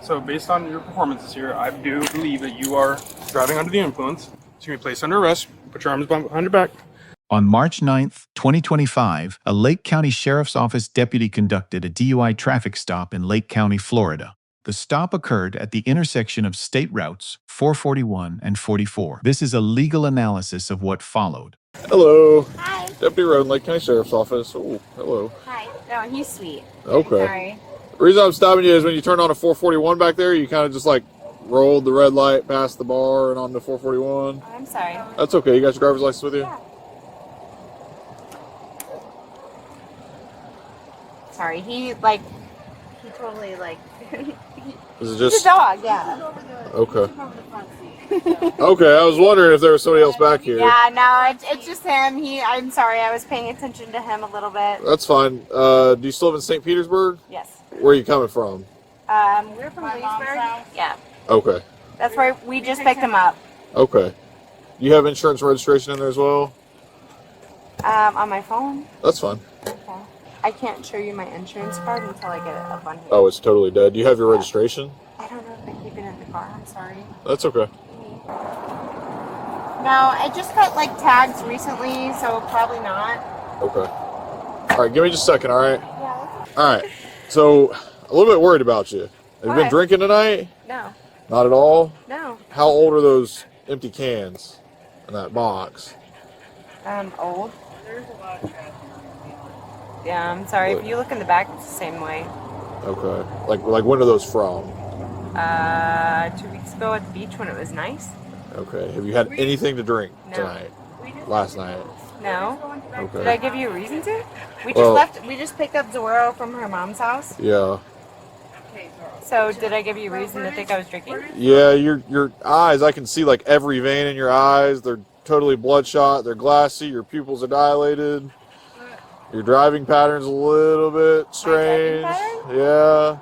So based on your performances here, I do believe that you are driving under the influence. So you're be placed under arrest. Put your arms behind your back. On March 9th, 2025, a Lake County Sheriff's Office deputy conducted a DUI traffic stop in Lake County, Florida. The stop occurred at the intersection of state routes 441 and 44. This is a legal analysis of what followed. Hello. Hi. Deputy Road, Lake County Sheriff's Office. Oh, hello. Hi. No, he's sweet. Okay. Sorry. The reason I'm stopping you is when you turned on a 441 back there, you kind of just like rolled the red light past the bar and on the 441. I'm sorry. That's okay. You got your driver's license with you? Yeah. Sorry, he totally Is it he's just a dog, yeah. okay? Okay, I was wondering if there was somebody else back here. Yeah, no, it's just him. I'm sorry, I was paying attention to him a little bit. That's fine. Do you still live in St. Petersburg? Yes. Where are you coming from? We're from Leesburg. Yeah. Okay. That's where we just picked him up. Okay. You have insurance and registration in there as well? On my phone. That's fine. Okay. I can't show you my insurance card until I get it up on here. Oh, it's totally dead. Do you have your registration? I don't know if I keep it in the car. I'm sorry. That's okay. No, I just got tags recently, so probably not. Okay. All right, give me just a second, all right? Yeah. All right. So, a little bit worried about you. Have you been Why? drinking tonight? No. Not at all? No. How old are those empty cans in that box? Old. Yeah, I'm sorry. If you look in the back, it's the same way. Okay. Like when are those from? 2 weeks ago at the beach when it was nice. Okay. Have you had anything to drink No. tonight? Last night? No. Okay. Did I give you a reason to? Well- We just picked up Zoro from her mom's house. Yeah. So did I give you a reason to think I was drinking? Yeah, your eyes, I can see like every vein in your eyes. They're totally bloodshot. They're glassy. Your pupils are dilated. Your driving pattern's a little bit strange. pattern? Yeah.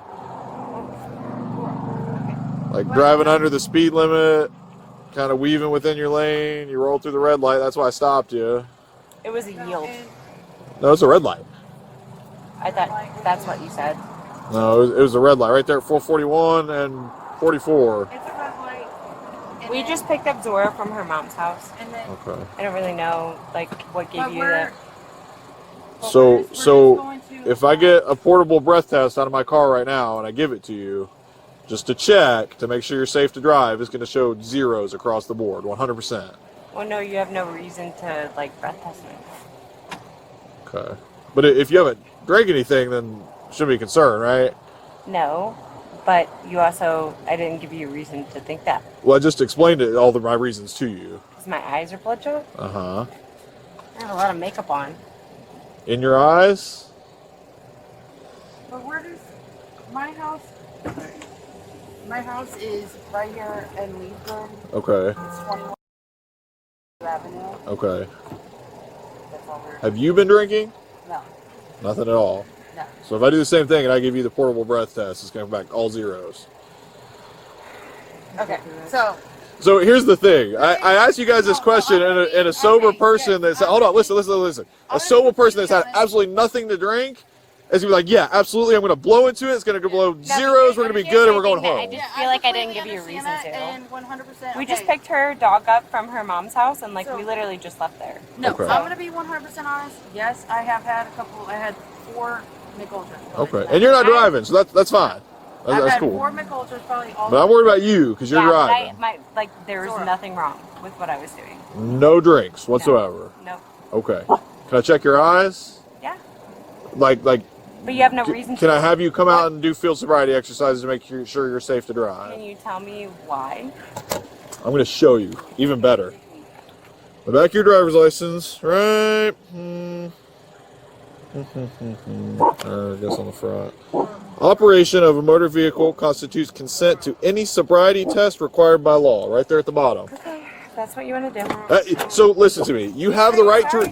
Like driving under the speed limit, kind of weaving within your lane. You rolled through the red light. That's why I stopped you. It was a yield. No, it's a red light. I thought that's what you said. No, it was a red light right there at 441 and 44. It's a red light. We just picked up Zoro from her mom's house. And then, Okay. I don't really know what gave but you we're, that. So if I get a portable breath test out of my car right now and I give it to you, just to check to make sure you're safe to drive, it's going to show zeros across the board, 100%. Well, no, you have no reason to breath test me. Okay. But if you haven't drank anything, then shouldn't be concerned, right? No, but I didn't give you a reason to think that. Well, I just explained my reasons to you. Because my eyes are bloodshot. Uh-huh. I have a lot of makeup on. In your eyes? but where does my house? My house is right here in Leesburg. Okay. It's 21 Avenue. Okay. That's all we're. Have you been drinking? No, Nothing at all. no. So if I do the same thing and I give you the portable breath test, it's going to come back all zeros. Okay, so So here's the thing. I asked you guys this question, and a sober person that's... Hold on, listen. A sober person that's had absolutely nothing to drink is going to be like, yeah, absolutely, I'm going to blow into it. It's going to blow zeros. We're going to be good, and we're going I home. just feel like I didn't give you a reason to. And 100%. We just picked her dog up from her mom's house, and So- we literally just left there. No, Okay. I'm gonna be 100% honest. Yes, I have had a couple. I had 4 Mick Ultras. Okay. And you're not driving, so that's fine. I've That's had cool. 4 Mick Ultras probably all. But I'm worried about you, because you're yeah, driving. but there was Zoro. nothing wrong with what I was doing. No drinks whatsoever. No. Okay. Can I check your eyes? Yeah. Like, But you have no reason can to. I have you come out and do field sobriety exercises to make sure you're safe to Can drive? you tell me why? I'm going to show you. Even better. The back of your driver's license, right? I guess on the front. Operation of a motor vehicle constitutes consent to any sobriety test required by law. Right there at the bottom. Okay, that's what you want to do. So listen to me. You have the right to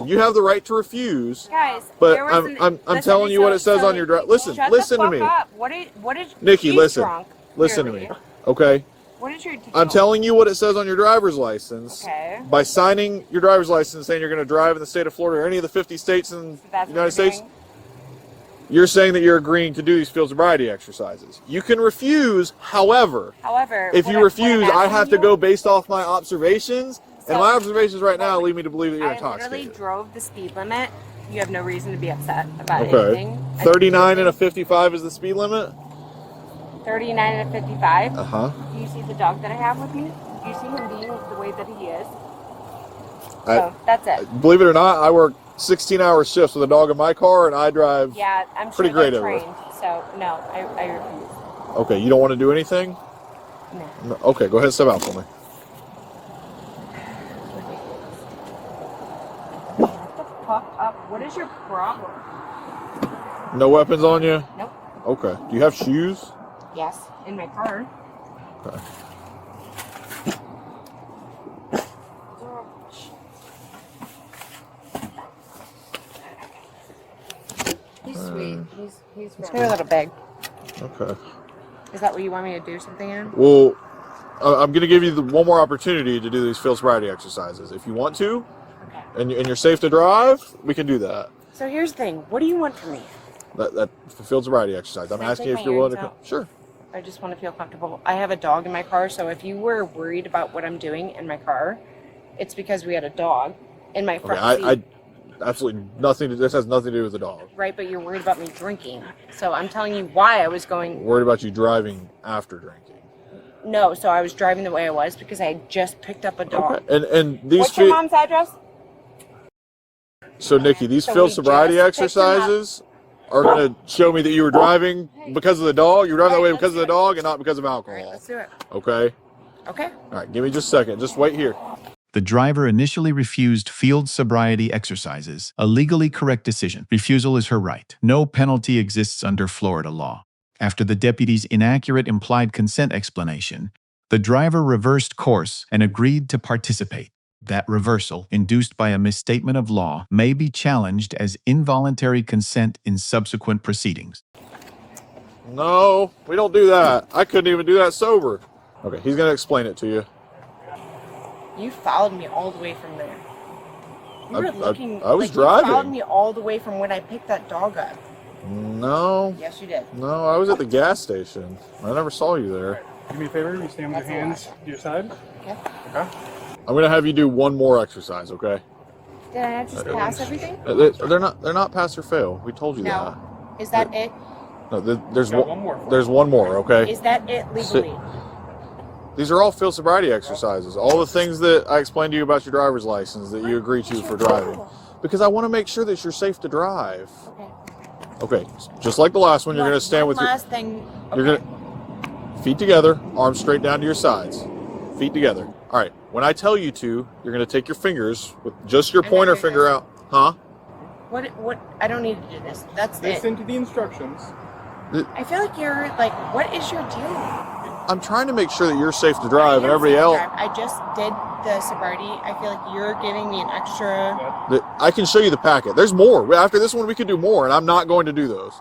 you have the right to refuse. Guys, But there was I'm listen, telling you what it says so on your drive. Listen shut to the me, fuck up. What did Nikki. she's Listen, drunk, listen to clearly. me. Okay. What is your deal? I'm telling you what it says on your driver's license. Okay. By signing your driver's license saying you're going to drive in the state of Florida or any of the 50 states in the That's what United you're States. doing? You're saying that you're agreeing to do these field sobriety exercises. You can refuse, however, if you refuse, I have to go based off my observations, and my observations right now lead me to believe that you're intoxicated. I literally drove the speed limit. You have no reason to be upset about Okay. anything. 39 and a 55 is the speed limit? 39 and a 55. Uh-huh. Do you see the dog that I have with me? Do you see him being the way that he is? So that's it. Believe it or not, I work 16-hour shifts with a dog in my car, and I drive I'm sure pretty great they're everywhere. trained. So no, I refuse. Okay, you don't want to do anything? No. Okay, go ahead and step out for me. Shut the fuck up. What is your problem? No weapons on you? Nope. Okay. Do you have shoes? Yes, in my car. Okay. He's sweet. He's very little big. Okay. Is that what you want me to do something in? Well, I'm going to give you one more opportunity to do these field sobriety exercises. If you want to, Okay. and you're safe to drive, we can do that. So here's the thing. What do you want from me? That field sobriety exercise. I'm Can I asking take if my you're willing to earrings come. out? Sure. I just want to feel comfortable. I have a dog in my car, so if you were worried about what I'm doing in my car, it's because we had a dog in my front seat. I absolutely nothing. This has nothing to do with the dog. Right, but you're worried about me drinking. So I'm telling you why I was going. Worried about you driving after drinking. No, so I was driving the way I was because I had just picked up a dog. Okay. And these. What's your mom's address? So Nikki, these So field we sobriety just picked him up. exercises are going to show me that you were driving because of the dog. You were driving that way Alright, because of let's the do it. dog and not because of All right, alcohol. let's do it. Okay. Okay. All right. Give me just a second. Just wait here. The driver initially refused field sobriety exercises, a legally correct decision. Refusal is her right. No penalty exists under Florida law. After the deputy's inaccurate implied consent explanation, the driver reversed course and agreed to participate. That reversal, induced by a misstatement of law, may be challenged as involuntary consent in subsequent proceedings. No, we don't do that. I couldn't even do that sober. Okay. He's going to explain it to you. You followed me all the way from there. You were looking. I was like driving. You followed me all the way from when I picked that dog up. No. Yes, you did. No, I was at the gas station. I never saw you there. Do me a favor. You stand with That's your a hands to your side. Okay. Okay. I'm going to have you do one more exercise, okay? Did I just pass everything? They're not pass or fail. We told you No. Is that it? that. No, there's Got one more for There's one more, okay? Is that it legally? These are all field sobriety exercises. All the things that I explained to you about your driver's license that you agree to for driving. Because I want to make sure that you're safe to drive. Okay. Okay, just like the last one, you're going to stand with your... last thing. You're going to... Feet together, arms straight down to your sides. Feet together. All right, when I tell you to, you're going to take your fingers with just your I'm pointer not doing finger this. out. Huh? What? I don't need to do this. That's it. Listen to the instructions. I feel like you're like, what is your deal? I'm trying to make sure that you're safe to drive and everybody else... I just did the sobriety. I feel like you're giving me an extra. I can show you the packet. There's more. After this one, we can do more, and I'm not going to do those.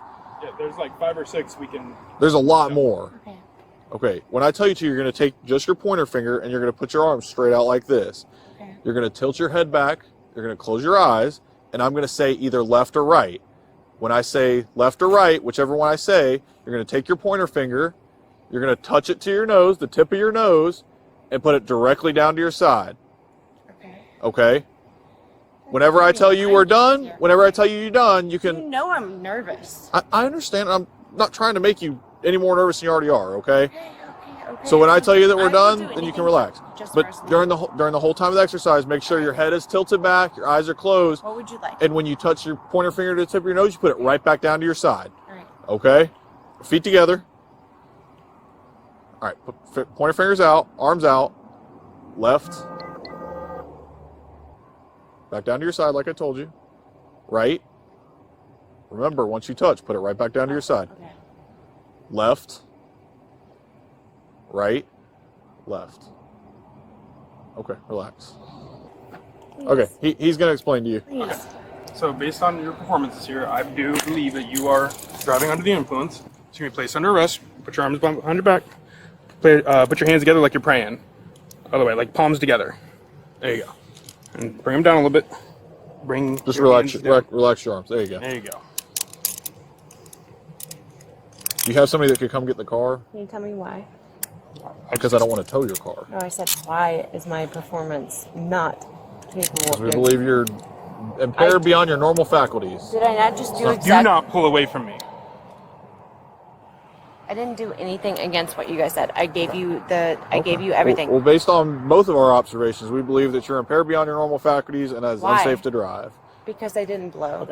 Yeah, there's like 5 or 6 we can. There's a lot more. Okay. Okay, when I tell you to, you're going to take just your pointer finger, and you're going to put your arms straight out like this. Okay. You're going to tilt your head back. You're going to close your eyes, and I'm going to say either left or right. When I say left or right, whichever one I say, you're going to take your pointer finger, you're going to touch it to your nose, the tip of your nose, and put it directly down to your side. Okay. Okay? Whenever I tell you we're done, whenever I tell you you're done, you can... You know I'm nervous. I understand. I'm not trying to make you any more nervous than you already are, okay? Okay. So when I tell you that we're I will done, do then you anything can relax. just But first. during the whole time of the exercise, make sure your head is tilted back, your eyes are closed, What would you like? and when you touch your pointer finger to the tip of your nose, you put it right back down to your side. All right. Okay? Feet together. All right, put pointer fingers out, arms out, left. Back down to your side like I told you. Right. Remember, once you touch, put it right back down to your side. Okay. Left. Right. Left. Okay, relax. Okay, he's going to explain to you. Please. So based on your performances here, I do believe that you are driving under the influence. So you're going to be placed under arrest. Put your arms behind your back. Put your hands together like you're praying. Other way, like palms together. There you go. And bring them down a little bit. Bring Just your hands down. relax your arms. There you go. There you go. Do you have somebody that could come get the car? Can you tell me why? Because I don't want to tow your car. No, I said, why is my performance not capable of We believe you're impaired beyond your normal faculties. Did I not just do Do exactly? not pull away from me. I didn't do anything against what you guys said. I gave you I gave you everything. Well, based on both of our observations, we believe that you're impaired beyond your normal faculties and is Why? unsafe to drive. Because I didn't blow.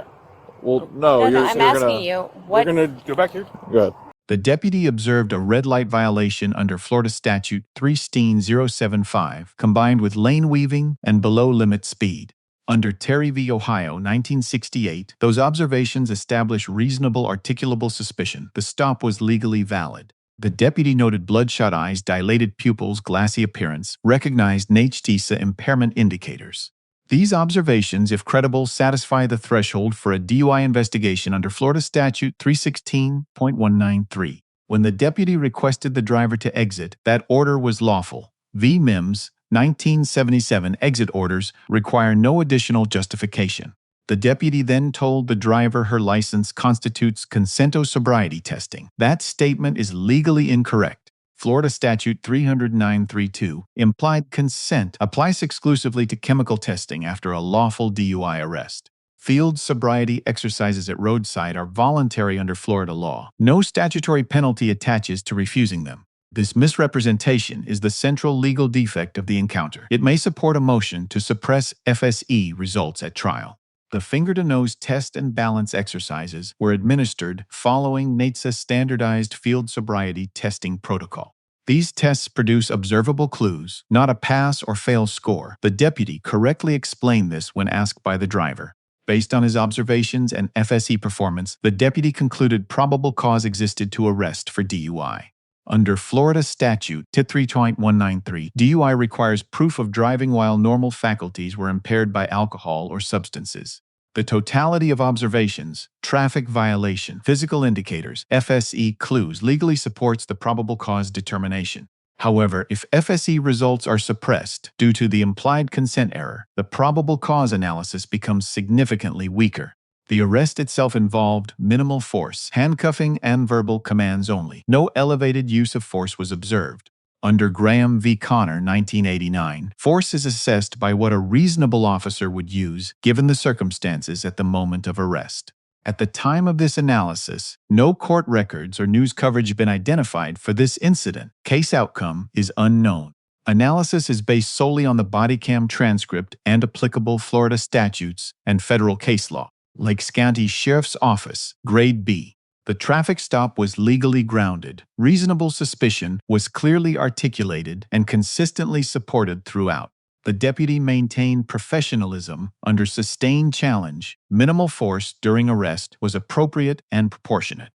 Well, no, No, you're, I'm you're asking gonna, you We're what. gonna go back here. Go ahead. The deputy observed a red light violation under Florida Statute 3-075, combined with lane weaving and below-limit speed. Under Terry v. Ohio, 1968, those observations establish reasonable articulable suspicion. The stop was legally valid. The deputy noted bloodshot eyes, dilated pupils, glassy appearance, recognized NHTSA impairment indicators. These observations, if credible, satisfy the threshold for a DUI investigation under Florida Statute 316.193. When the deputy requested the driver to exit, that order was lawful. V. Mimms, 1977 exit orders require no additional justification. The deputy then told the driver her license constitutes consento sobriety testing. That statement is legally incorrect. Florida Statute 309.32, implied consent, applies exclusively to chemical testing after a lawful DUI arrest. Field sobriety exercises at roadside are voluntary under Florida law. No statutory penalty attaches to refusing them. This misrepresentation is the central legal defect of the encounter. It may support a motion to suppress FSE results at trial. The finger-to-nose test and balance exercises were administered following NHTSA standardized field sobriety testing protocol. These tests produce observable clues, not a pass or fail score. The deputy correctly explained this when asked by the driver. Based on his observations and FSE performance, the deputy concluded probable cause existed to arrest for DUI. Under Florida Statute 3.193, DUI requires proof of driving while normal faculties were impaired by alcohol or substances. The totality of observations, traffic violation, physical indicators, FSE clues legally supports the probable cause determination. However, if FSE results are suppressed due to the implied consent error, the probable cause analysis becomes significantly weaker. The arrest itself involved minimal force, handcuffing, and verbal commands only. No elevated use of force was observed. Under Graham v. Connor, 1989, force is assessed by what a reasonable officer would use given the circumstances at the moment of arrest. At the time of this analysis, no court records or news coverage have been identified for this incident. Case outcome is unknown. Analysis is based solely on the Bodycam transcript and applicable Florida statutes and federal case law. Lakes County Sheriff's Office, Grade B. The traffic stop was legally grounded. Reasonable suspicion was clearly articulated and consistently supported throughout. The deputy maintained professionalism under sustained challenge. Minimal force during arrest was appropriate and proportionate.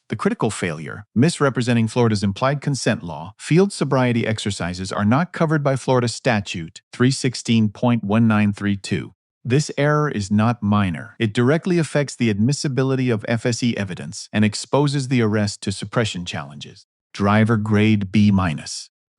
The critical failure, misrepresenting Florida's implied consent law, field sobriety exercises are not covered by Florida Statute 316.1932. This error is not minor. It directly affects the admissibility of FSE evidence and exposes the arrest to suppression challenges. Driver grade B-.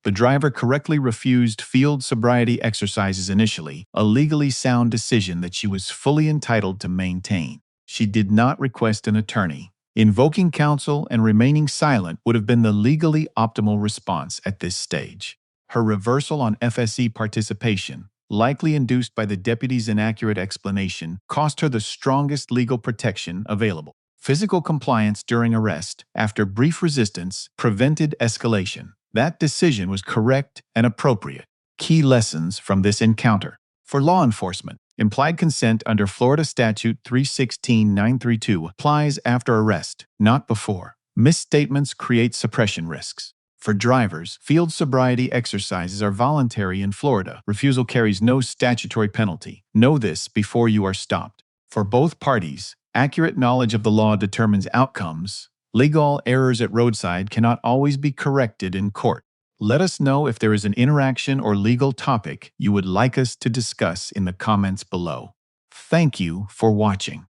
The driver correctly refused field sobriety exercises initially, a legally sound decision that she was fully entitled to maintain. She did not request an attorney. Invoking counsel and remaining silent would have been the legally optimal response at this stage. Her reversal on FSE participation, likely induced by the deputy's inaccurate explanation, cost her the strongest legal protection available. Physical compliance during arrest, after brief resistance, prevented escalation. That decision was correct and appropriate. Key lessons from this encounter. For law enforcement, implied consent under Florida Statute 316.932 applies after arrest, not before. Misstatements create suppression risks. For drivers, field sobriety exercises are voluntary in Florida. Refusal carries no statutory penalty. Know this before you are stopped. For both parties, accurate knowledge of the law determines outcomes. Legal errors at roadside cannot always be corrected in court. Let us know if there is an interaction or legal topic you would like us to discuss in the comments below. Thank you for watching.